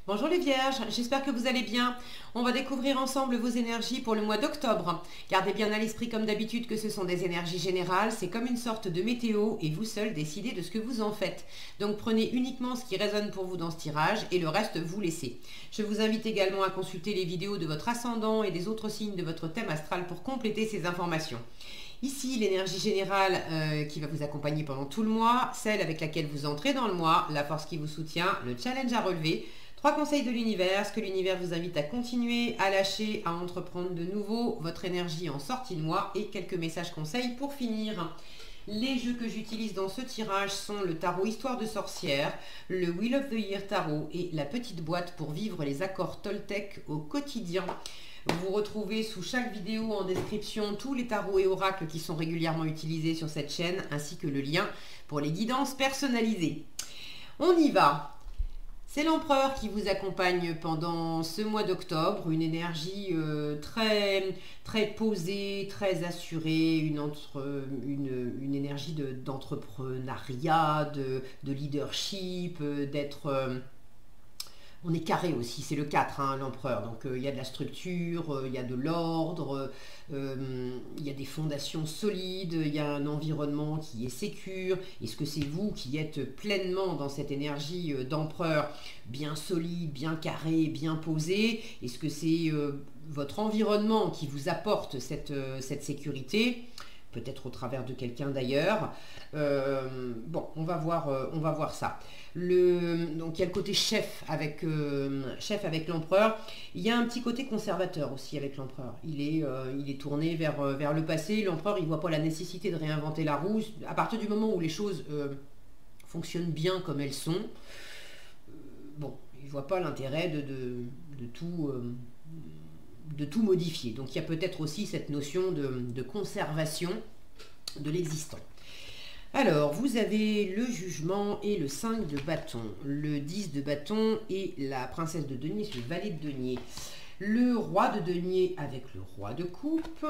Bonjour les vierges, j'espère que vous allez bien. On va découvrir ensemble vos énergies pour le mois d'octobre. Gardez bien à l'esprit comme d'habitude que ce sont des énergies générales, c'est comme une sorte de météo et vous seul décidez de ce que vous en faites. Donc prenez uniquement ce qui résonne pour vous dans ce tirage et le reste vous laissez. Je vous invite également à consulter les vidéos de votre ascendant et des autres signes de votre thème astral pour compléter ces informations. Ici, l'énergie générale qui va vous accompagner pendant tout le mois, celle avec laquelle vous entrez dans le mois, la force qui vous soutient, le challenge à relever. 3 conseils de l'univers, ce que l'univers vous invite à continuer, à lâcher, à entreprendre de nouveau, votre énergie en sortie de mois et quelques messages conseils pour finir. Les jeux que j'utilise dans ce tirage sont le tarot Histoire de sorcière, le Wheel of the Year tarot et la petite boîte pour vivre les accords Toltec au quotidien. Vous retrouvez sous chaque vidéo en description tous les tarots et oracles qui sont régulièrement utilisés sur cette chaîne ainsi que le lien pour les guidances personnalisées. On y va! C'est l'empereur qui vous accompagne pendant ce mois d'octobre, une énergie très posée, très assurée, une énergie d'entrepreneuriat, de leadership, d'être... on est carré aussi, c'est le 4, hein, l'empereur, donc il y a de la structure, il y a de l'ordre, il y a des fondations solides, il y a un environnement qui est sécure. Est-ce que c'est vous qui êtes pleinement dans cette énergie d'empereur, bien solide, bien carré, bien posé? Est-ce que c'est votre environnement qui vous apporte cette sécurité? Peut-être au travers de quelqu'un d'ailleurs. Bon, on va voir ça. Donc il y a le côté chef avec l'empereur. Il y a un petit côté conservateur aussi avec l'empereur. Il est tourné vers le passé. L'empereur, il ne voit pas la nécessité de réinventer la roue. À partir du moment où les choses fonctionnent bien comme elles sont, bon, il ne voit pas l'intérêt de tout modifier. Donc il y a peut-être aussi cette notion de conservation de l'existant. Alors, vous avez le jugement et le 5 de bâton, le 10 de bâton et la princesse de denier sur le valet de denier. Le roi de denier avec le roi de coupe.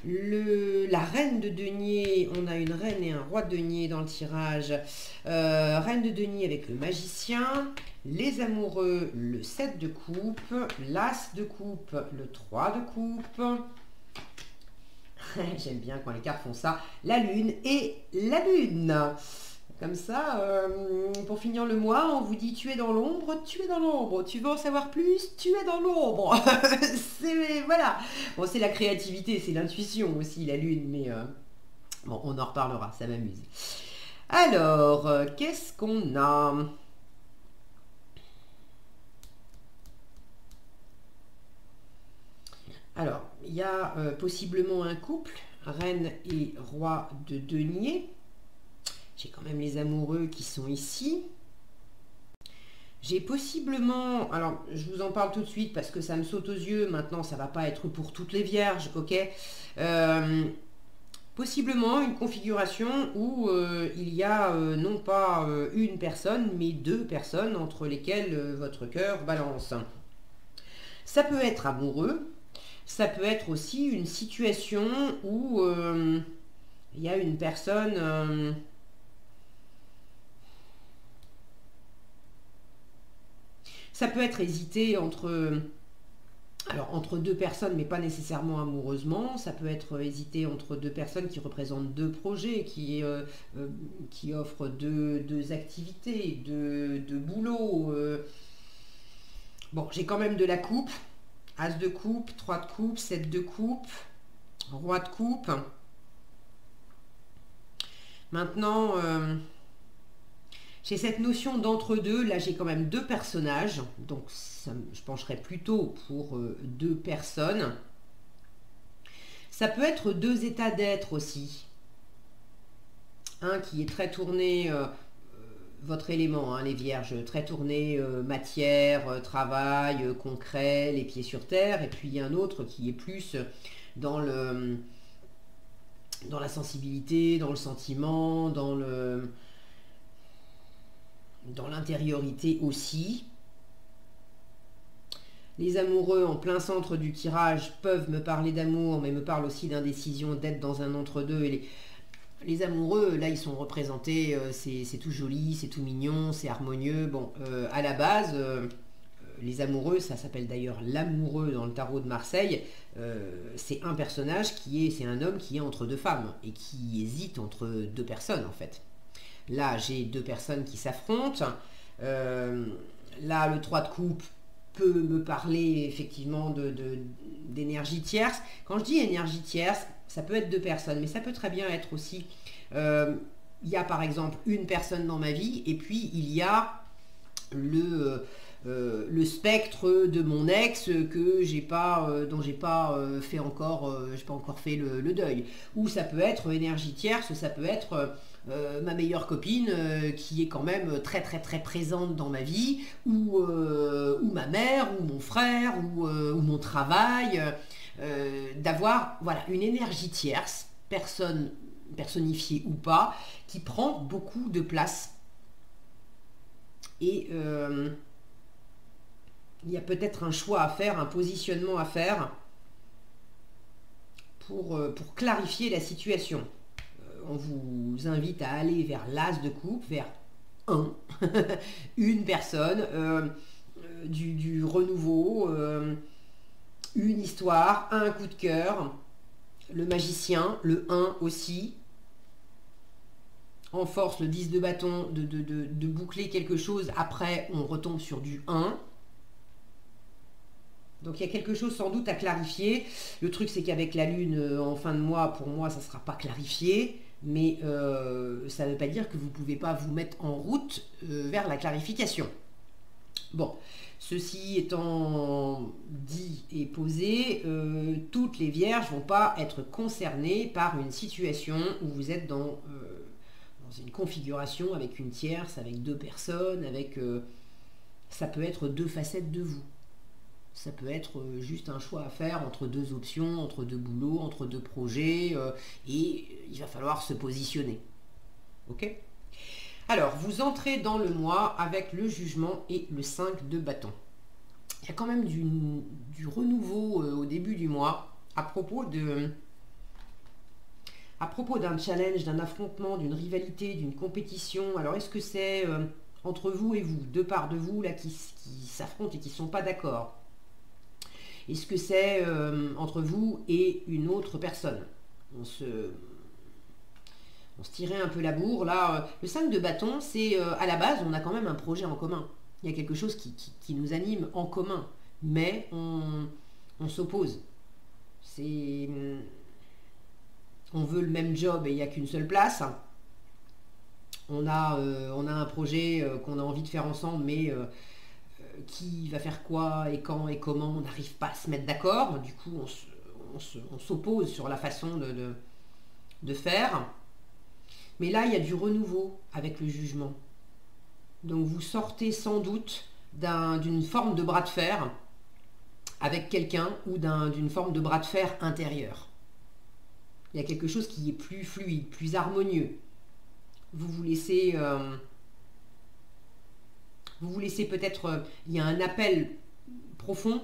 La reine de denier, on a une reine et un roi de denier dans le tirage. Reine de denier avec le magicien. Les amoureux, le 7 de coupe. L'as de coupe, le 3 de coupe. J'aime bien quand les cartes font ça. La lune et la lune. Comme ça, pour finir le mois, on vous dit tu es dans l'ombre, tu es dans l'ombre. Tu veux en savoir plus, tu es dans l'ombre. Voilà. Bon, c'est la créativité, c'est l'intuition aussi, la lune, mais bon, on en reparlera, ça m'amuse. Alors, qu'est-ce qu'on a? Alors, il y a possiblement un couple, reine et roi de denier. J'ai quand même les amoureux qui sont ici. J'ai possiblement, alors je vous en parle tout de suite parce que ça me saute aux yeux, maintenant ça ne va pas être pour toutes les vierges, ok, possiblement une configuration où il y a non pas une personne, mais 2 personnes entre lesquelles votre cœur balance. Ça peut être amoureux, ça peut être aussi une situation où il y a une personne... ça peut être hésité entre 2 personnes, mais pas nécessairement amoureusement. Ça peut être hésité entre 2 personnes qui représentent 2 projets, qui offrent 2 activités, 2 boulots. Bon, j'ai quand même de la coupe. As de coupe, 3 de coupe, 7 de coupe, roi de coupe. Maintenant, j'ai cette notion d'entre-deux. Là, j'ai quand même 2 personnages. Donc, je pencherai plutôt pour 2 personnes. Ça peut être 2 états d'être aussi. Un qui est très tourné... votre élément, hein, les vierges, très tourné matière, travail, concret, les pieds sur terre, et puis il y a un autre qui est plus dans la sensibilité, dans le sentiment, dans l'intériorité aussi. Les amoureux en plein centre du tirage peuvent me parler d'amour, mais me parlent aussi d'indécision, d'être dans un entre-deux, et les amoureux, là, ils sont représentés, c'est tout joli, c'est tout mignon, c'est harmonieux. Bon, à la base, les amoureux, ça s'appelle d'ailleurs l'amoureux dans le tarot de Marseille, c'est un personnage c'est un homme qui est entre deux femmes et qui hésite entre deux personnes en fait. Là, j'ai deux personnes qui s'affrontent. Là, le 3 de coupe peut me parler effectivement d'énergie tierce. Quand je dis énergie tierce, ça peut être deux personnes, mais ça peut très bien être aussi... il y a par exemple une personne dans ma vie, et puis il y a le spectre de mon ex que dont j'ai pas encore fait le deuil. Ou ça peut être énergie tierce, ça peut être ma meilleure copine qui est quand même très très très présente dans ma vie, ou ma mère, ou mon frère, ou mon travail, d'avoir voilà, une énergie tierce, personnifiée ou pas, qui prend beaucoup de place. Et il y a peut-être un choix à faire, un positionnement à faire pour clarifier la situation. On vous invite à aller vers l'as de coupe, vers une personne, du renouveau, une histoire, un coup de cœur, le magicien, le 1 aussi. En force, le 10 de bâton, de boucler quelque chose, après on retombe sur du 1. Donc il y a quelque chose sans doute à clarifier. Le truc c'est qu'avec la lune en fin de mois, pour moi ça ne sera pas clarifié, mais ça ne veut pas dire que vous ne pouvez pas vous mettre en route vers la clarification. Bon, ceci étant dit et posé, toutes les vierges ne vont pas être concernées par une situation où vous êtes dans une configuration avec une tierce, avec deux personnes, avec ça peut être deux facettes de vous. Ça peut être juste un choix à faire entre deux options, entre deux boulots, entre deux projets, et il va falloir se positionner. Ok ? Alors, vous entrez dans le mois avec le jugement et le 5 de bâton. Il y a quand même du renouveau au début du mois à propos d'un challenge, d'un affrontement, d'une rivalité, d'une compétition. Alors, est-ce que c'est entre vous et vous, deux parts de vous là qui s'affrontent et qui ne sont pas d'accord? Est-ce que c'est entre vous et une autre personne? On se tirait un peu la bourre. Là, le 5 de bâton, c'est à la base, on a quand même un projet en commun. Il y a quelque chose qui nous anime en commun. Mais on s'oppose. On veut le même job et il n'y a qu'une seule place. On a un projet qu'on a envie de faire ensemble, mais... qui va faire quoi et quand et comment, on n'arrive pas à se mettre d'accord. Du coup, on s'oppose sur la façon de faire. Mais là, il y a du renouveau avec le jugement. Donc, vous sortez sans doute d'une forme de bras de fer avec quelqu'un ou d'une forme de bras de fer intérieur. Il y a quelque chose qui est plus fluide, plus harmonieux. Vous vous laissez... Vous laissez peut-être, il y a un appel profond.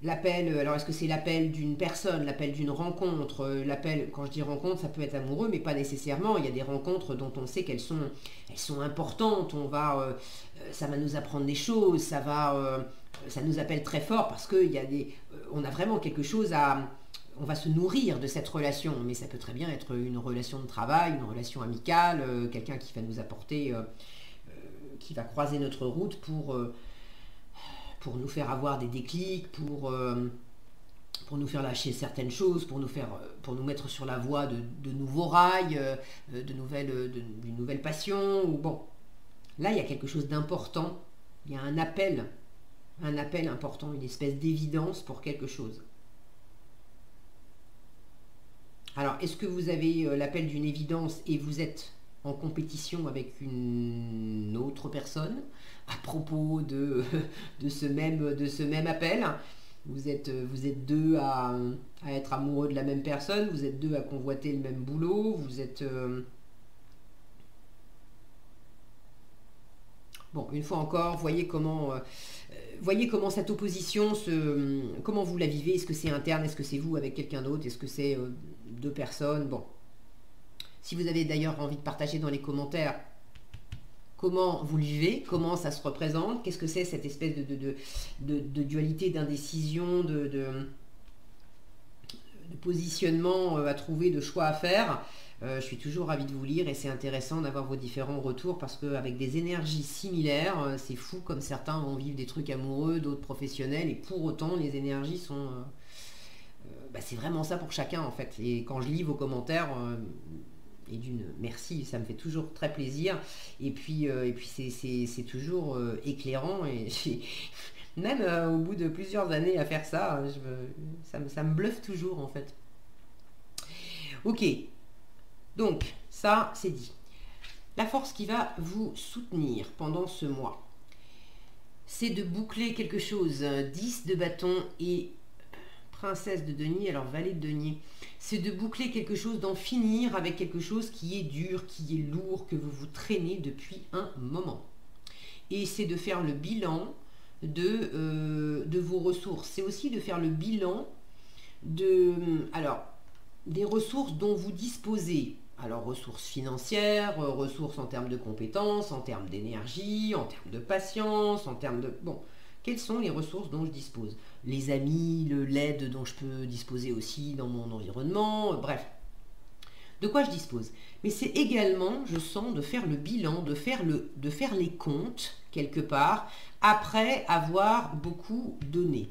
L'appel, alors est-ce que c'est l'appel d'une personne, l'appel d'une rencontre, l'appel, quand je dis rencontre, ça peut être amoureux, mais pas nécessairement. Il y a des rencontres dont on sait qu'elles sont importantes. Ça va nous apprendre des choses, ça nous appelle très fort parce que on a vraiment quelque chose on va se nourrir de cette relation, mais ça peut très bien être une relation de travail, une relation amicale, quelqu'un qui va nous apporter... qui va croiser notre route pour nous faire avoir des déclics, pour nous faire lâcher certaines choses, pour nous mettre sur la voie de nouveaux rails, d'une nouvelle passion. Bon, là, il y a quelque chose d'important. Il y a un appel important, une espèce d'évidence pour quelque chose. Alors, est-ce que vous avez l'appel d'une évidence et vous êtes en compétition avec une autre personne à propos de ce même appel? Vous êtes deux à être amoureux de la même personne, vous êtes deux à convoiter le même boulot, vous êtes... Bon, une fois encore, voyez comment cette opposition, comment vous la vivez. Est-ce que c'est interne? Est-ce que c'est vous avec quelqu'un d'autre? Est-ce que c'est deux personnes? Bon. Si vous avez d'ailleurs envie de partager dans les commentaires comment vous le vivez, comment ça se représente, qu'est-ce que c'est cette espèce de dualité, d'indécision, de positionnement à trouver, de choix à faire. Je suis toujours ravie de vous lire et c'est intéressant d'avoir vos différents retours parce qu'avec des énergies similaires, c'est fou comme certains vont vivre des trucs amoureux, d'autres professionnels et pour autant les énergies sont... c'est vraiment ça pour chacun en fait. Et quand je lis vos commentaires, et d'une merci, ça me fait toujours très plaisir. Et puis c'est toujours éclairant et même au bout de plusieurs années à faire ça, ça me bluffe toujours en fait. Ok. Donc, ça, c'est dit. La force qui va vous soutenir pendant ce mois, c'est de boucler quelque chose. 10 de bâton et princesse de denier, alors valet de denier. C'est de boucler quelque chose, d'en finir avec quelque chose qui est dur, qui est lourd, que vous vous traînez depuis un moment. Et c'est de faire le bilan de vos ressources. C'est aussi de faire le bilan des ressources dont vous disposez. Alors, ressources financières, ressources en termes de compétences, en termes d'énergie, en termes de patience, en termes de... Bon, quelles sont les ressources dont je dispose? Les amis, l'aide dont je peux disposer aussi dans mon environnement, bref. De quoi je dispose? Mais c'est également, je sens, de faire le bilan, de faire les comptes, quelque part, après avoir beaucoup donné.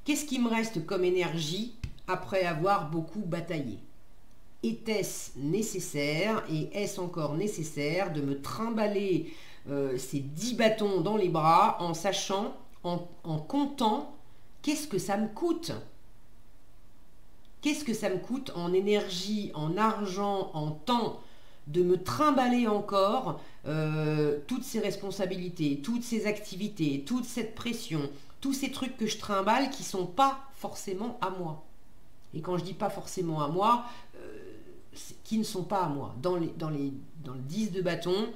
Qu'est-ce qui me reste comme énergie après avoir beaucoup bataillé? Était-ce nécessaire et est-ce encore nécessaire de me trimballer ces 10 bâtons dans les bras en sachant, en comptant, qu'est-ce que ça me coûte? Qu'est-ce que ça me coûte en énergie, en argent, en temps, de me trimballer encore toutes ces responsabilités, toutes ces activités, toute cette pression, tous ces trucs que je trimballe qui ne sont pas forcément à moi. Et quand je dis pas forcément à moi, qui ne sont pas à moi. Dans le 10 de bâton,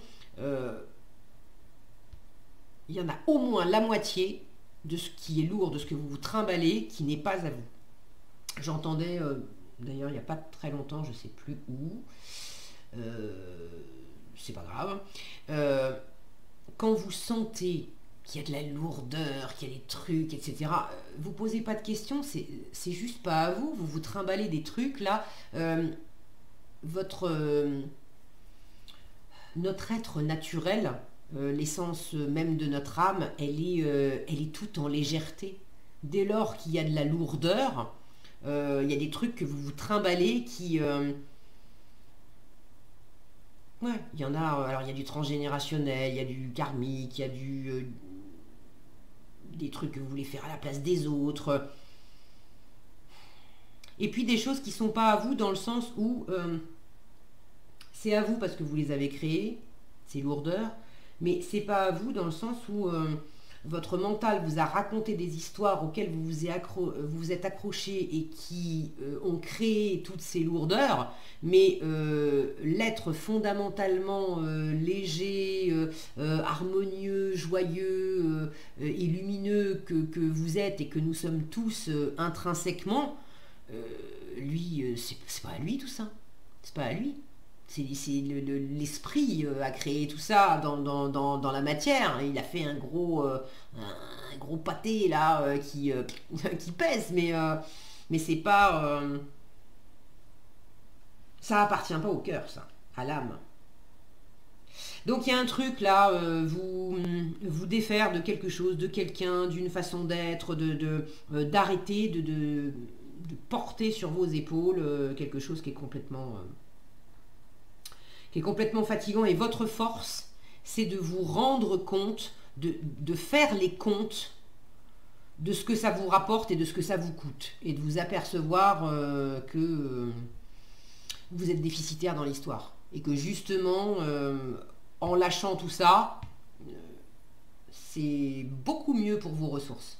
il y en a au moins la moitié de ce qui est lourd, de ce que vous vous trimballez, qui n'est pas à vous. J'entendais, d'ailleurs il n'y a pas très longtemps, je ne sais plus où, c'est pas grave, quand vous sentez qu'il y a de la lourdeur, qu'il y a des trucs, etc., vous posez pas de questions, c'est juste pas à vous, vous vous trimballez des trucs là, notre être naturel, l'essence même de notre âme, elle est toute en légèreté. Dès lors qu'il y a de la lourdeur, il y a des trucs que vous vous trimballez qui... ouais, il y en a, alors il y a du transgénérationnel, il y a du karmique, il y a des trucs que vous voulez faire à la place des autres. Et puis des choses qui ne sont pas à vous dans le sens où c'est à vous parce que vous les avez créées, ces lourdeurs, mais c'est pas à vous dans le sens où votre mental vous a raconté des histoires auxquelles vous vous êtes accroché et qui ont créé toutes ces lourdeurs, mais l'être fondamentalement léger, harmonieux, joyeux et lumineux que vous êtes et que nous sommes tous intrinsèquement, lui, c'est pas à lui tout ça. C'est pas à lui. C'est l'esprit a créé tout ça dans la matière. Il a fait un gros pâté là qui pèse, mais c'est pas... ça appartient pas au cœur, ça, à l'âme. Donc il y a un truc là, vous défaire de quelque chose, de quelqu'un, d'une façon d'être, d'arrêter de porter sur vos épaules quelque chose qui est complètement fatigant. Et votre force, c'est de vous rendre compte, de faire les comptes de ce que ça vous rapporte et de ce que ça vous coûte. Et de vous apercevoir que vous êtes déficitaire dans l'histoire. Et que justement, en lâchant tout ça, c'est beaucoup mieux pour vos ressources.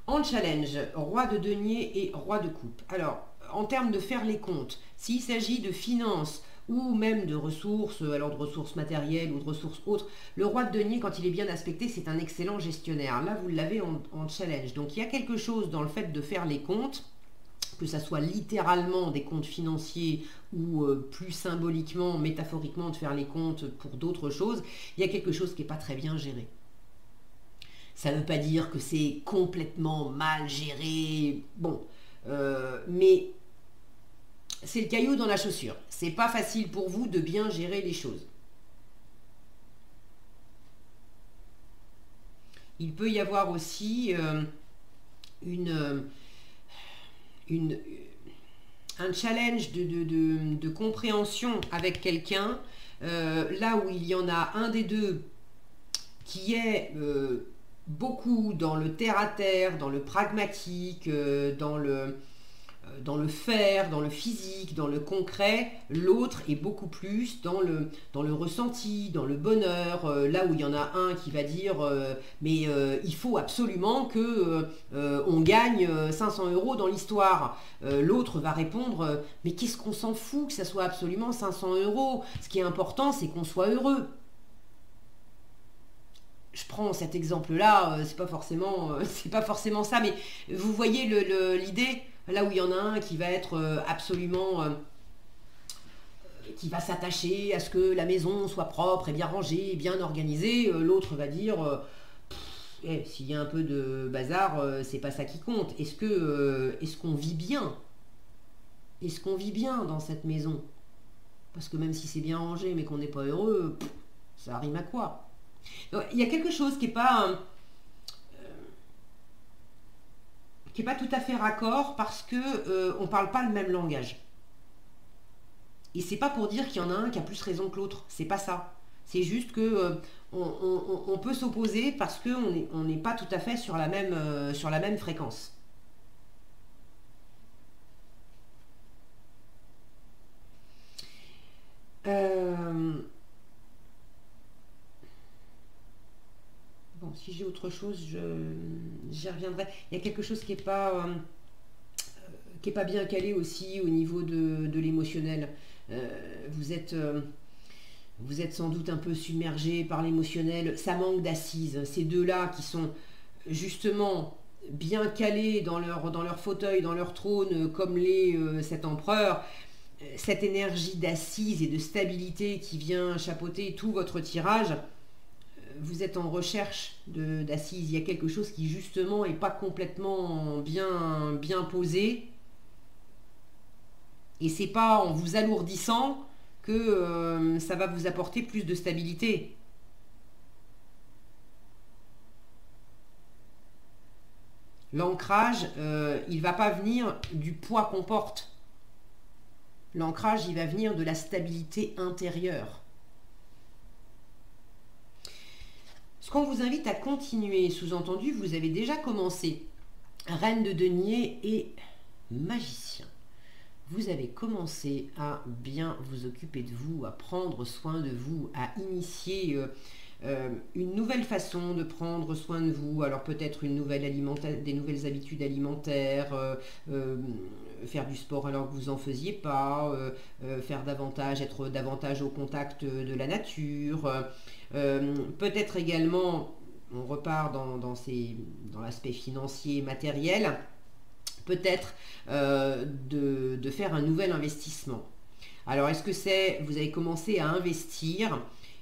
En challenge, roi de denier et roi de coupe. Alors, en termes de faire les comptes, s'il s'agit de finances ou même de ressources, alors de ressources matérielles ou de ressources autres, le roi de denier, quand il est bien aspecté, c'est un excellent gestionnaire. Là, vous l'avez en challenge. Donc, il y a quelque chose dans le fait de faire les comptes que ça soit littéralement des comptes financiers ou plus symboliquement, métaphoriquement, de faire les comptes pour d'autres choses, il y a quelque chose qui n'est pas très bien géré. Ça ne veut pas dire que c'est complètement mal géré, bon, mais c'est le caillou dans la chaussure. C'est pas facile pour vous de bien gérer les choses. Il peut y avoir aussi un challenge de compréhension avec quelqu'un, là où il y en a un des deux qui est beaucoup dans le terre-à-terre, dans le pragmatique, dans le faire, dans le physique, dans le concret. L'autre est beaucoup plus dans le ressenti, dans le bonheur, là où il y en a un qui va dire mais il faut absolument que on gagne 500 € dans l'histoire. L'autre va répondre mais qu'est-ce qu'on s'en fout que ça soit absolument 500 €. Ce qui est important, c'est qu'on soit heureux. Je prends cet exemple-là, c'est pas forcément ça, mais vous voyez l'idée. Là où il y en a un qui va être absolument... qui va s'attacher à ce que la maison soit propre et bien rangée, bien organisée. L'autre va dire, s'il y a un peu de bazar, c'est pas ça qui compte. Est-ce qu'on vit bien? Est-ce qu'on vit bien dans cette maison? Parce que même si c'est bien rangé mais qu'on n'est pas heureux, ça rime à quoi? Donc, il y a quelque chose qui n'est pas... qui n'est pas tout à fait raccord parce que on ne parle pas le même langage. Et c'est pas pour dire qu'il y en a un qui a plus raison que l'autre, c'est pas ça. C'est juste que on peut s'opposer parce qu'on n'est pas tout à fait sur la même fréquence. Bon, si j'ai autre chose, j'y reviendrai. Il y a quelque chose qui n'est pas bien calé aussi au niveau de l'émotionnel. Vous êtes sans doute un peu submergé par l'émotionnel. Ça manque d'assises. Ces deux-là qui sont justement bien calés dans leur fauteuil, dans leur trône, comme cet empereur, cette énergie d'assises et de stabilité qui vient chapeauter tout votre tirage. Vous êtes en recherche d'assises, il y a quelque chose qui justement n'est pas complètement bien posé. Et c'est pas en vous alourdissant que ça va vous apporter plus de stabilité. L'ancrage, il ne va pas venir du poids qu'on porte. L'ancrage, il va venir de la stabilité intérieure. Ce qu'on vous invite à continuer, sous-entendu, vous avez déjà commencé. Reine de denier et magicien. Vous avez commencé à bien vous occuper de vous, à prendre soin de vous, à initier une nouvelle façon de prendre soin de vous. Alors peut-être des nouvelles habitudes alimentaires, faire du sport alors que vous n'en faisiez pas, être davantage au contact de la nature. Peut-être également, on repart dans l'aspect financier, matériel, peut-être de faire un nouvel investissement. Alors, est-ce que vous avez commencé à investir?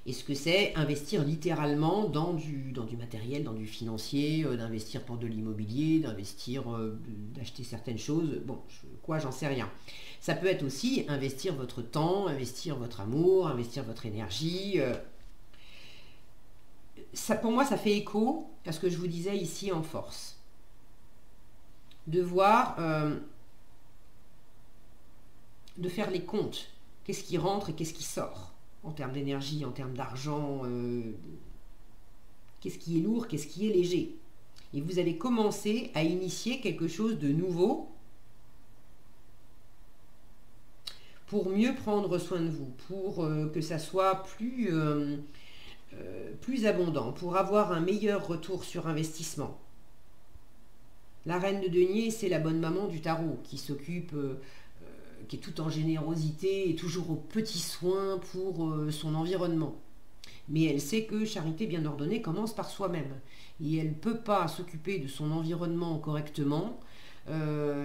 Est-ce que c'est investir littéralement dans du matériel, dans du financier, d'investir pour de l'immobilier, d'acheter certaines choses? Bon, j'en sais rien. Ça peut être aussi investir votre temps, investir votre amour, investir votre énergie. Pour moi, ça fait écho à ce que je vous disais ici en force. De voir, de faire les comptes. Qu'est-ce qui rentre et qu'est-ce qui sort en termes d'énergie, en termes d'argent. Qu'est-ce qui est lourd, qu'est-ce qui est léger. Et vous allez commencer à initier quelque chose de nouveau pour mieux prendre soin de vous, pour que ça soit plus abondant, pour avoir un meilleur retour sur investissement. La reine de denier, c'est la bonne maman du tarot qui s'occupe, qui est tout en générosité et toujours aux petits soins pour son environnement. Mais elle sait que charité bien ordonnée commence par soi-même. Et elle ne peut pas s'occuper de son environnement correctement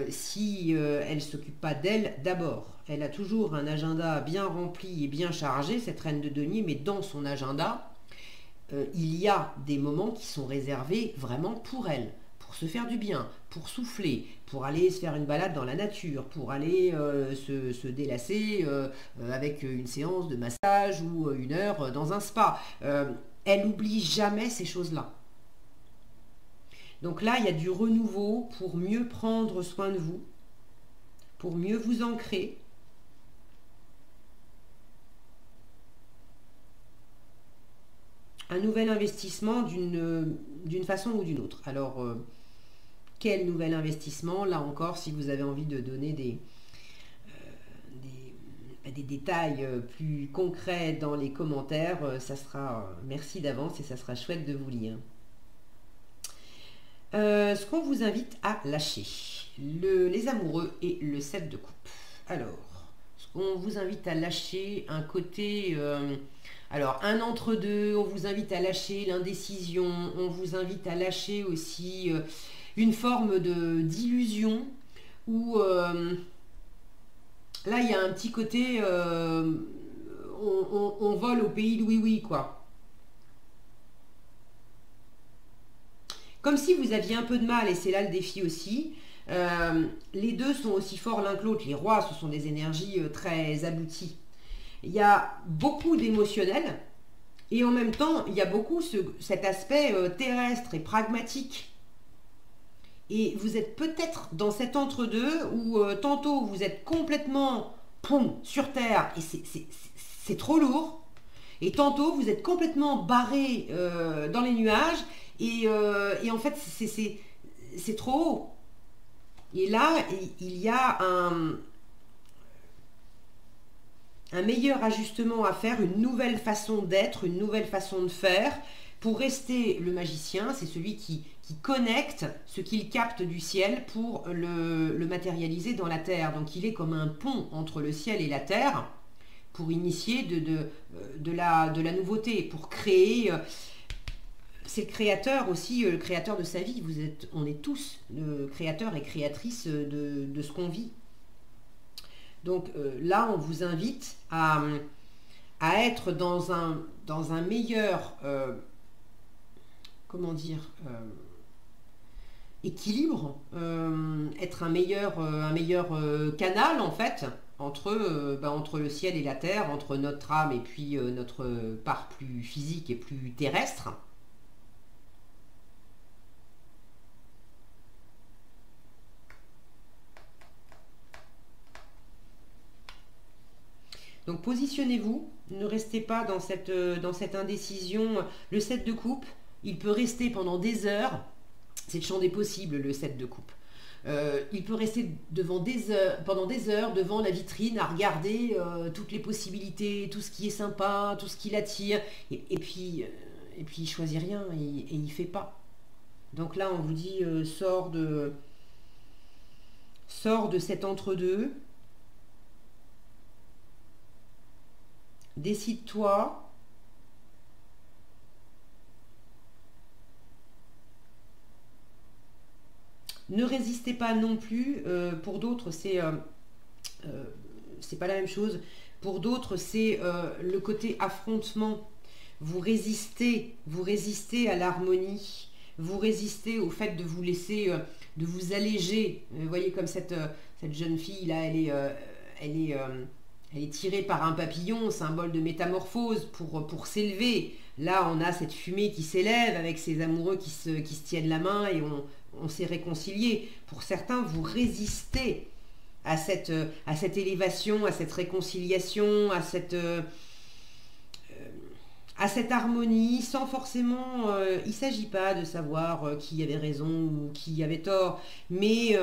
si elle ne s'occupe pas d'elle d'abord. Elle a toujours un agenda bien rempli et bien chargé, cette reine de denier, mais dans son agenda, il y a des moments qui sont réservés vraiment pour elle, pour se faire du bien, pour souffler, pour aller se faire une balade dans la nature, pour aller se délasser avec une séance de massage ou une heure dans un spa. Elle n'oublie jamais ces choses-là. Donc là, il y a du renouveau pour mieux prendre soin de vous, pour mieux vous ancrer. Un nouvel investissement d'une façon ou d'une autre. Alors, quel nouvel investissement? Là encore, si vous avez envie de donner des détails plus concrets dans les commentaires, ça sera, merci d'avance et ça sera chouette de vous lire. Ce qu'on vous invite à lâcher, les amoureux et le 7 de coupe. Alors, ce qu'on vous invite à lâcher, un côté... alors, un entre-deux, on vous invite à lâcher l'indécision, on vous invite à lâcher aussi une forme d'illusion où là, il y a un petit côté, on vole au pays de oui-oui, quoi. Comme si vous aviez un peu de mal, et c'est là le défi aussi. Les deux sont aussi forts l'un que l'autre. Les rois, ce sont des énergies très abouties. Il y a beaucoup d'émotionnel et en même temps, il y a beaucoup cet aspect terrestre et pragmatique. Et vous êtes peut-être dans cet entre-deux où tantôt vous êtes complètement sur terre et c'est trop lourd. Et tantôt vous êtes complètement barré dans les nuages et en fait c'est trop haut. Et là, il y a un meilleur ajustement à faire, une nouvelle façon d'être, une nouvelle façon de faire. Pour rester le magicien, c'est celui qui connecte ce qu'il capte du ciel pour le matérialiser dans la terre. Donc il est comme un pont entre le ciel et la terre pour initier de la nouveauté, pour créer... C'est le créateur aussi, le créateur de sa vie. On est tous le créateur et créatrice de ce qu'on vit. Donc là, on vous invite à être dans un meilleur, comment dire, équilibre, être un meilleur canal en fait entre le ciel et la terre, entre notre âme et puis notre part plus physique et plus terrestre. Donc positionnez-vous, ne restez pas dans cette indécision. Le 7 de coupe, il peut rester pendant des heures, c'est le champ des possibles le 7 de coupe. Il peut rester pendant des heures devant la vitrine à regarder toutes les possibilités, tout ce qui est sympa, tout ce qui l'attire, et puis il choisit rien et il fait pas. Donc là on vous dit sors de cet entre-deux. Décide-toi. Ne résistez pas non plus. Pour d'autres, c'est pas la même chose. Pour d'autres, c'est le côté affrontement. Vous résistez à l'harmonie. Vous résistez au fait de vous laisser, de vous alléger. Vous voyez comme cette jeune fille là, elle est tirée par un papillon, symbole de métamorphose pour s'élever. Là, on a cette fumée qui s'élève avec ces amoureux qui se tiennent la main et on s'est réconcilié. Pour certains, vous résistez à cette élévation, à cette réconciliation, à cette harmonie, sans forcément... il ne s'agit pas de savoir qui avait raison ou qui avait tort, mais...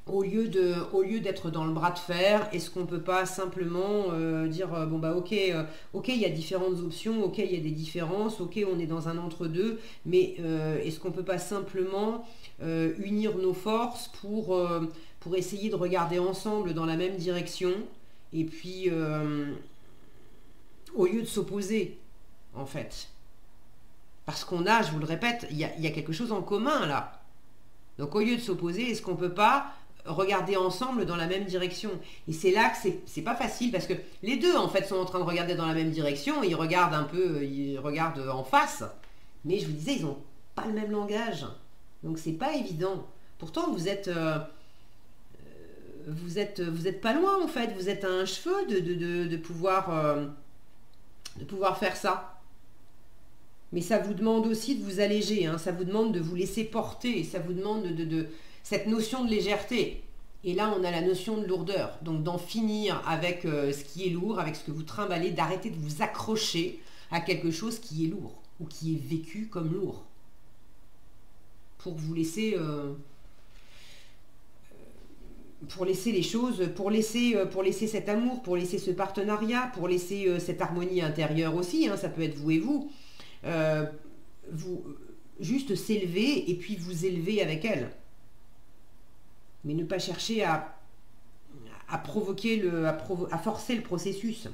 au lieu d'être dans le bras de fer, est-ce qu'on peut pas simplement dire bon bah ok, il y a différentes options, ok il y a des différences, ok on est dans un entre-deux, mais est-ce qu'on peut pas simplement unir nos forces pour essayer de regarder ensemble dans la même direction, et puis au lieu de s'opposer en fait, parce qu'on a, je vous le répète, il y a quelque chose en commun là. Donc au lieu de s'opposer, est-ce qu'on ne peut pas regarder ensemble dans la même direction? Et c'est là que c'est pas facile, parce que les deux en fait sont en train de regarder dans la même direction, ils regardent un peu, ils regardent en face, mais je vous disais, ils n'ont pas le même langage, donc c'est pas évident. Pourtant vous êtes pas loin en fait, vous êtes à un cheveu de pouvoir faire ça. Mais ça vous demande aussi de vous alléger, hein, ça vous demande de vous laisser porter, ça vous demande de cette notion de légèreté. Et là, on a la notion de lourdeur. Donc d'en finir avec ce qui est lourd, avec ce que vous trimballez, d'arrêter de vous accrocher à quelque chose qui est lourd ou qui est vécu comme lourd. Pour vous laisser... pour laisser les choses, pour laisser cet amour, pour laisser ce partenariat, pour laisser cette harmonie intérieure aussi, hein, ça peut être vous et vous, vous juste s'élever et puis vous élever avec elle. Mais ne pas chercher à provoquer à forcer le processus.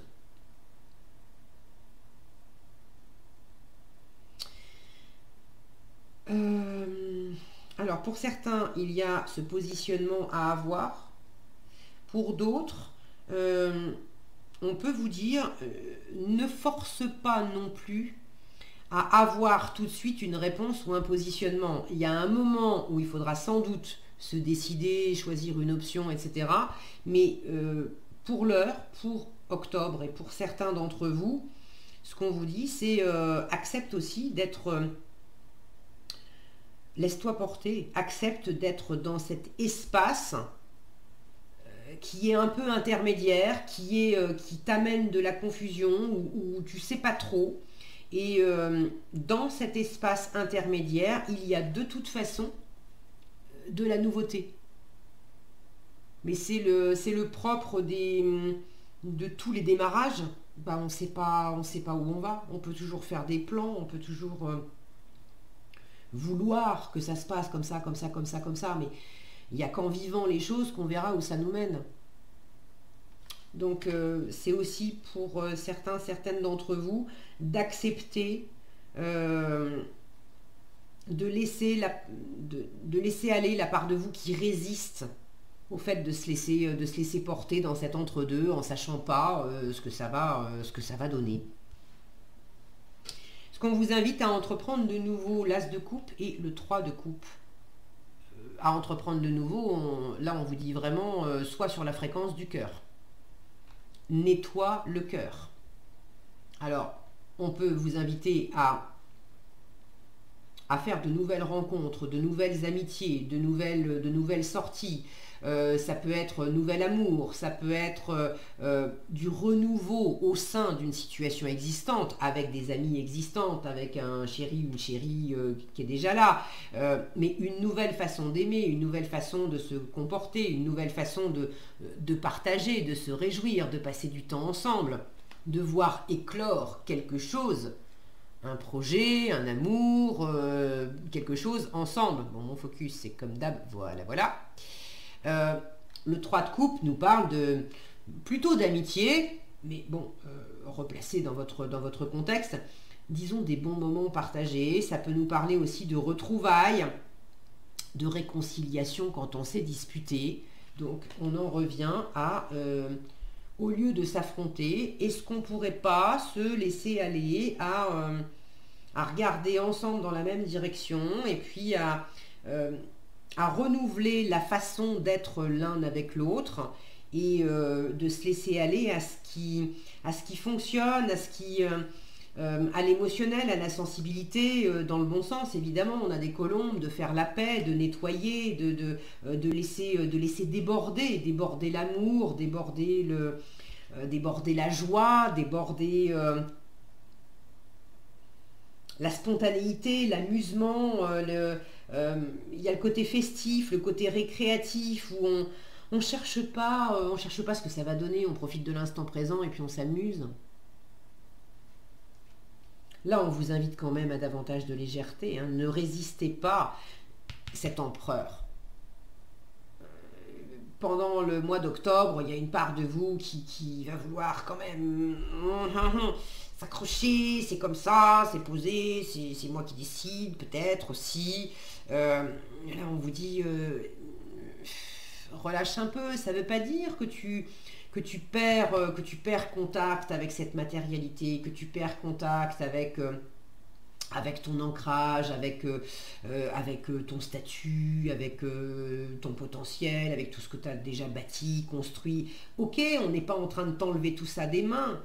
Alors pour certains, il y a ce positionnement à avoir. Pour d'autres, on peut vous dire, ne force pas non plus à avoir tout de suite une réponse ou un positionnement. Il y a un moment où il faudra sans doute se décider, choisir une option, etc. Mais pour l'heure, pour octobre et pour certains d'entre vous, ce qu'on vous dit, c'est accepte aussi d'être... laisse-toi porter, accepte d'être dans cet espace qui est un peu intermédiaire, qui t'amène de la confusion, où tu ne sais pas trop. Et dans cet espace intermédiaire, il y a de toute façon de la nouveauté. Mais c'est le propre de tous les démarrages. Bah, on ne sait pas où on va. On peut toujours faire des plans, on peut toujours vouloir que ça se passe comme ça, comme ça, comme ça, comme ça. Mais il n'y a qu'en vivant les choses qu'on verra où ça nous mène. Donc c'est aussi pour certaines d'entre vous d'accepter de laisser aller la part de vous qui résiste au fait de se laisser porter dans cet entre-deux en sachant pas ce que ça va donner. Ce qu'on vous invite à entreprendre de nouveau, l'As de coupe et le 3 de coupe. À entreprendre de nouveau, là on vous dit vraiment soit sur la fréquence du cœur. Nettoie le cœur. Alors, on peut vous inviter à faire de nouvelles rencontres, de nouvelles amitiés, de nouvelles sorties. Ça peut être nouvel amour, ça peut être du renouveau au sein d'une situation existante, avec des amis existantes, avec un chéri ou une chérie qui est déjà là, mais une nouvelle façon d'aimer, une nouvelle façon de se comporter, une nouvelle façon de partager, de se réjouir, de passer du temps ensemble, de voir éclore quelque chose, un projet, un amour, quelque chose ensemble. Bon, mon focus c'est comme d'hab, voilà. Le 3 de coupe nous parle plutôt d'amitié, mais bon, replacé dans votre contexte, disons des bons moments partagés. Ça peut nous parler aussi de retrouvailles, de réconciliation quand on s'est disputé. Donc on en revient à, au lieu de s'affronter, est-ce qu'on ne pourrait pas se laisser aller à regarder ensemble dans la même direction et puis à renouveler la façon d'être l'un avec l'autre et de se laisser aller à ce qui fonctionne, à l'émotionnel, à la sensibilité, dans le bon sens évidemment. On a des colombes, de faire la paix, de nettoyer, de laisser déborder l'amour, déborder la joie, déborder la spontanéité, l'amusement, il y a le côté festif, le côté récréatif où on cherche pas ce que ça va donner, on profite de l'instant présent et puis on s'amuse. Là, on vous invite quand même à davantage de légèreté, hein. Ne résistez pas cet empereur. pendant le mois d'octobre, il y a une part de vous qui va vouloir quand même s'accrocher, c'est comme ça, c'est posé, c'est moi qui décide, peut-être aussi. Là, on vous dit, relâche un peu, ça ne veut pas dire que tu perds contact avec cette matérialité, que tu perds contact avec ton ancrage, avec ton statut, avec ton potentiel, avec tout ce que tu as déjà bâti, construit. Ok, on n'est pas en train de t'enlever tout ça des mains,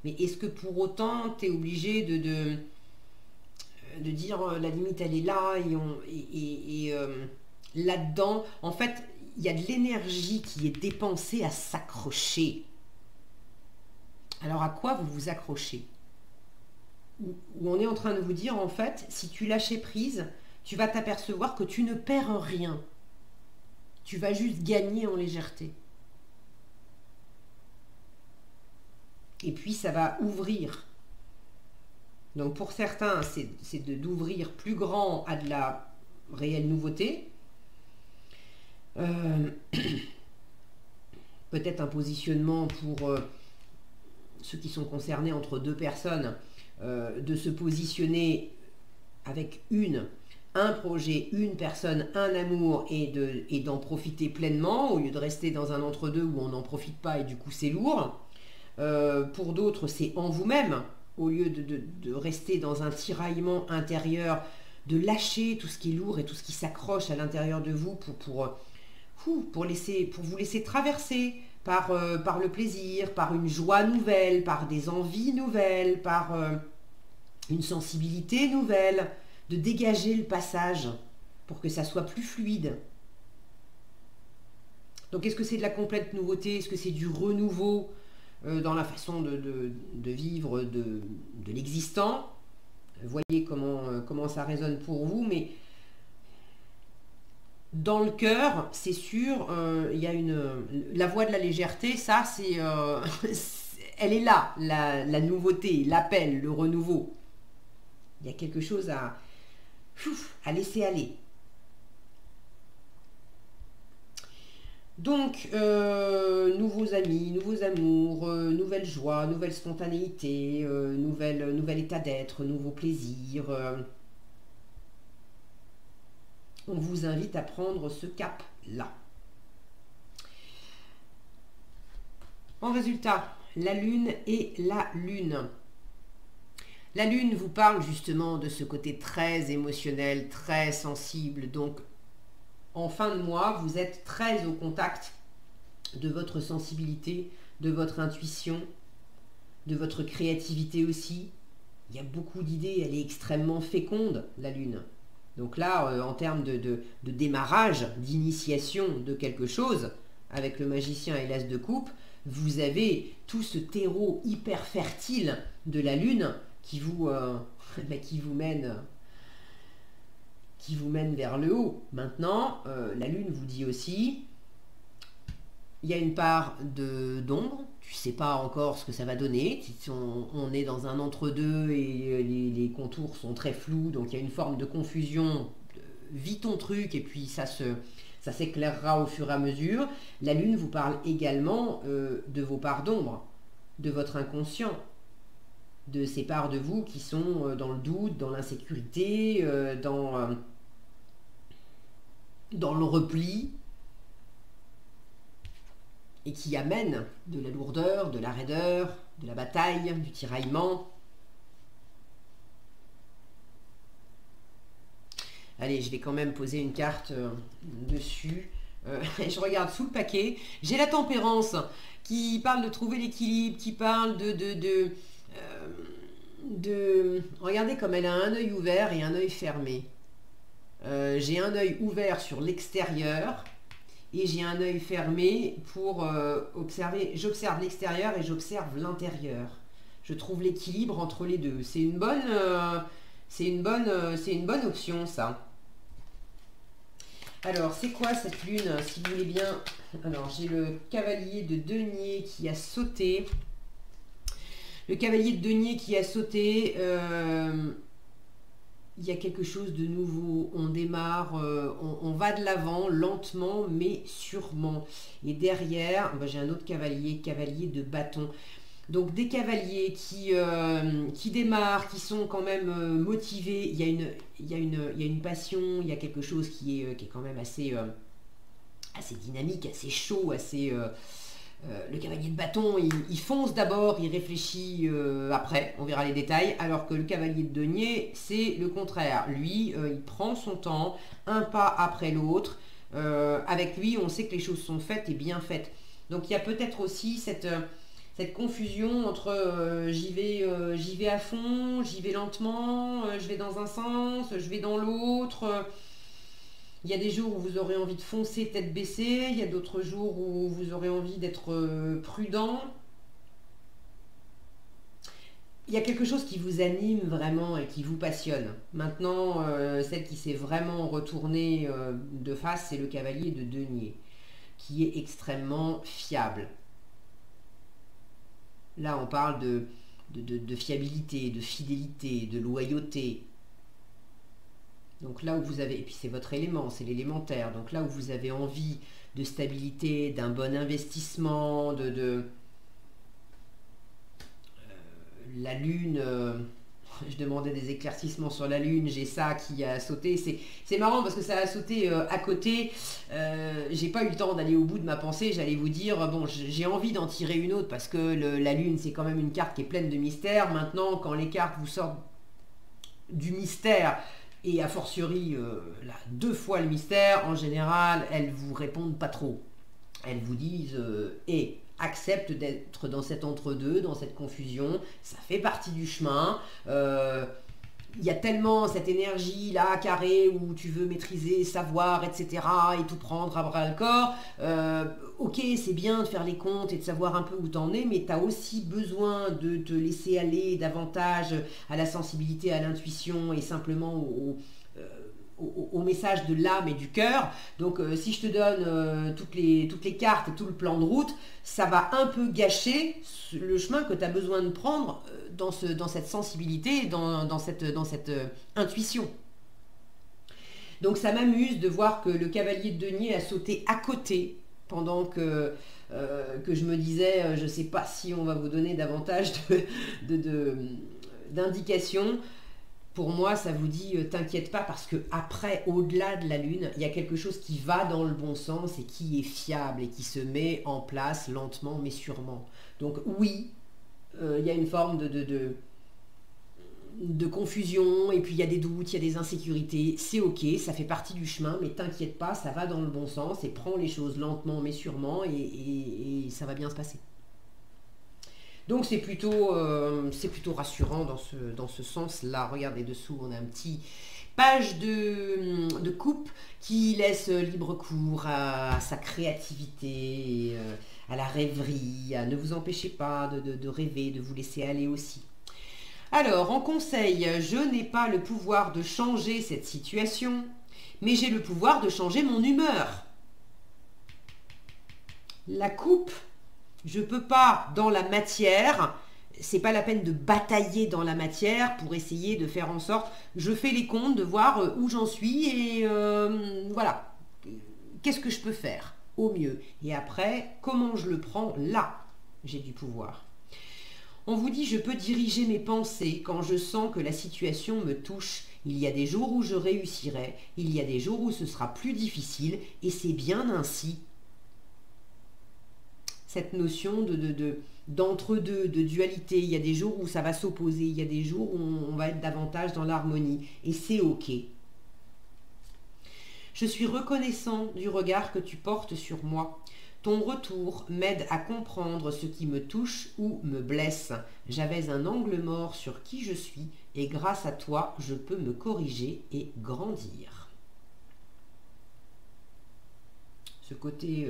mais est-ce que pour autant tu es obligé de dire la limite elle est là et là-dedans, en fait, il y a de l'énergie qui est dépensée à s'accrocher. Alors à quoi vous vous accrochez? Où on est en train de vous dire, en fait, si tu lâchais prise, tu vas t'apercevoir que tu ne perds rien. Tu vas juste gagner en légèreté. Et puis, ça va ouvrir. Donc, pour certains, c'est d'ouvrir plus grand à de la réelle nouveauté. Peut-être un positionnement pour ceux qui sont concernés entre deux personnes, de se positionner avec un projet, une personne, un amour et d'en profiter pleinement au lieu de rester dans un entre-deux où on n'en profite pas et du coup c'est lourd. Pour d'autres, c'est en vous-même au lieu de rester dans un tiraillement intérieur, de lâcher tout ce qui est lourd et tout ce qui s'accroche à l'intérieur de vous pour vous laisser traverser par le plaisir, par une joie nouvelle, par des envies nouvelles, par une sensibilité nouvelle, de dégager le passage pour que ça soit plus fluide. Donc est-ce que c'est de la complète nouveauté? Est-ce que c'est du renouveau dans la façon de vivre de l'existant? Voyez comment ça résonne pour vous, mais dans le cœur, c'est sûr, il y a la voie de la légèreté, ça, c'est, elle est là, la nouveauté, l'appel, le renouveau. Il y a quelque chose à laisser aller. Donc, nouveaux amis, nouveaux amours, nouvelle joie, nouvelle spontanéité, nouvel état d'être, nouveaux plaisirs. On vous invite à prendre ce cap-là. En résultat, la Lune et la Lune. La Lune vous parle justement de ce côté très émotionnel, très sensible. Donc, en fin de mois, vous êtes très au contact de votre sensibilité, de votre intuition, de votre créativité aussi. Il y a beaucoup d'idées, elle est extrêmement féconde, la Lune. Donc là, en termes de démarrage, d'initiation de quelque chose, avec le magicien et l'as de coupe, vous avez tout ce terreau hyper fertile de la Lune qui vous mène vers le haut. Maintenant, la Lune vous dit aussi, il y a une part d'ombre, tu ne sais pas encore ce que ça va donner, on est dans un entre-deux et les contours sont très flous, donc il y a une forme de confusion, vis ton truc et puis ça s'éclairera au fur et à mesure. La Lune vous parle également de vos parts d'ombre, de votre inconscient, de ces parts de vous qui sont dans le doute, dans l'insécurité, dans le repli, et qui amènent de la lourdeur, de la raideur, de la bataille, du tiraillement. Allez, je vais quand même poser une carte dessus. Je regarde sous le paquet. J'ai la tempérance qui parle de trouver l'équilibre, qui parle regardez comme elle a un œil ouvert et un œil fermé. J'ai un œil ouvert sur l'extérieur et j'ai un œil fermé pour observer. J'observe l'extérieur et j'observe l'intérieur. Je trouve l'équilibre entre les deux. C'est une bonne option, ça. Alors, c'est quoi cette lune, si vous voulez bien? Alors, j'ai le cavalier de denier qui a sauté. Le cavalier de denier qui a sauté, il y a quelque chose de nouveau, on démarre, on va de l'avant, lentement mais sûrement. Et derrière, j'ai un autre cavalier, cavalier de bâton. Donc des cavaliers qui démarrent, qui sont quand même motivés, il y a une passion, il y a quelque chose qui est quand même assez dynamique, assez chaud, le cavalier de bâton, il fonce d'abord, il réfléchit après, on verra les détails, alors que le cavalier de denier, c'est le contraire. Lui, il prend son temps, un pas après l'autre. Avec lui, on sait que les choses sont faites et bien faites. Donc il y a peut-être aussi cette confusion entre j'y vais à fond, j'y vais lentement, je vais dans un sens, je vais dans l'autre. Il y a des jours où vous aurez envie de foncer tête baissée, il y a d'autres jours où vous aurez envie d'être prudent. Il y a quelque chose qui vous anime vraiment et qui vous passionne. Maintenant, celle qui s'est vraiment retournée de face, c'est le cavalier de denier, qui est extrêmement fiable. Là, on parle de fiabilité, de fidélité, de loyauté. Donc là où vous avez, et puis c'est votre élément, c'est l'élémentaire, donc là où vous avez envie de stabilité, d'un bon investissement, la lune, je demandais des éclaircissements sur la lune, j'ai ça qui a sauté, c'est marrant parce que ça a sauté à côté, j'ai pas eu le temps d'aller au bout de ma pensée, j'allais vous dire, bon j'ai envie d'en tirer une autre parce que la lune c'est quand même une carte qui est pleine de mystères, maintenant quand les cartes vous sortent du mystère, et a fortiori, là, 2 fois le mystère, en général, elles vous répondent pas trop. Elles vous disent accepte d'être dans cet entre-deux, dans cette confusion, ça fait partie du chemin. Il y a tellement cette énergie là, carrée, où tu veux maîtriser, savoir, etc. et tout prendre à bras le corps. Ok, c'est bien de faire les comptes et de savoir un peu où t'en es, mais tu as aussi besoin de te laisser aller davantage à la sensibilité, à l'intuition et simplement au message de l'âme et du cœur. Donc si je te donne toutes les cartes et tout le plan de route, ça va un peu gâcher le chemin que tu as besoin de prendre dans cette sensibilité, dans cette intuition. Donc ça m'amuse de voir que le cavalier de denier a sauté à côté pendant que je me disais, je ne sais pas si on va vous donner davantage d'indications. Pour moi, ça vous dit, t'inquiète pas, parce que après, au-delà de la lune, il y a quelque chose qui va dans le bon sens et qui est fiable et qui se met en place lentement mais sûrement. Donc oui, il y a une forme de confusion, et puis il y a des doutes, il y a des insécurités, c'est ok, ça fait partie du chemin, mais t'inquiète pas, ça va dans le bon sens, et prends les choses lentement mais sûrement, et ça va bien se passer. Donc c'est plutôt rassurant dans ce sens-là. Regardez dessous, on a un petit page de coupe qui laisse libre cours à sa créativité, à la rêverie. Ne vous empêchez pas de rêver, de vous laisser aller aussi. Alors, en conseil, je n'ai pas le pouvoir de changer cette situation, mais j'ai le pouvoir de changer mon humeur. La coupe, je ne peux pas dans la matière, c'est pas la peine de batailler dans la matière pour essayer de faire en sorte, je fais les comptes, de voir où j'en suis et voilà, qu'est-ce que je peux faire au mieux. Et après, comment je le prends, là, j'ai du pouvoir. On vous dit, je peux diriger mes pensées quand je sens que la situation me touche. Il y a des jours où je réussirai, il y a des jours où ce sera plus difficile, et c'est bien ainsi. Cette notion d'entre-deux, de dualité, il y a des jours où ça va s'opposer, il y a des jours où on va être davantage dans l'harmonie, et c'est ok. Je suis reconnaissant du regard que tu portes sur moi. Ton retour m'aide à comprendre ce qui me touche ou me blesse. J'avais un angle mort sur qui je suis et grâce à toi, je peux me corriger et grandir. Ce côté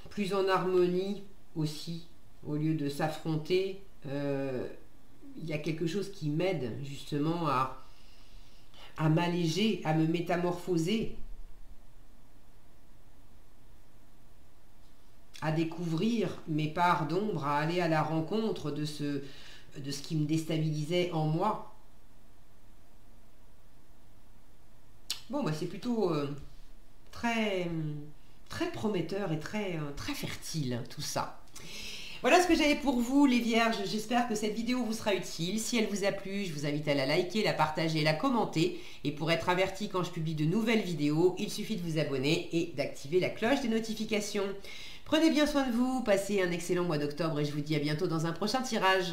plus en harmonie aussi, au lieu de s'affronter, il y a quelque chose qui m'aide justement à m'alléger, à me métamorphoser, à découvrir mes parts d'ombre, à aller à la rencontre de ce qui me déstabilisait en moi. Bon, bah, c'est plutôt très, très prometteur et très, très fertile, tout ça. Voilà ce que j'avais pour vous, les vierges. J'espère que cette vidéo vous sera utile. Si elle vous a plu, je vous invite à la liker, la partager, la commenter. Et pour être averti quand je publie de nouvelles vidéos, il suffit de vous abonner et d'activer la cloche des notifications. Prenez bien soin de vous, passez un excellent mois d'octobre et je vous dis à bientôt dans un prochain tirage.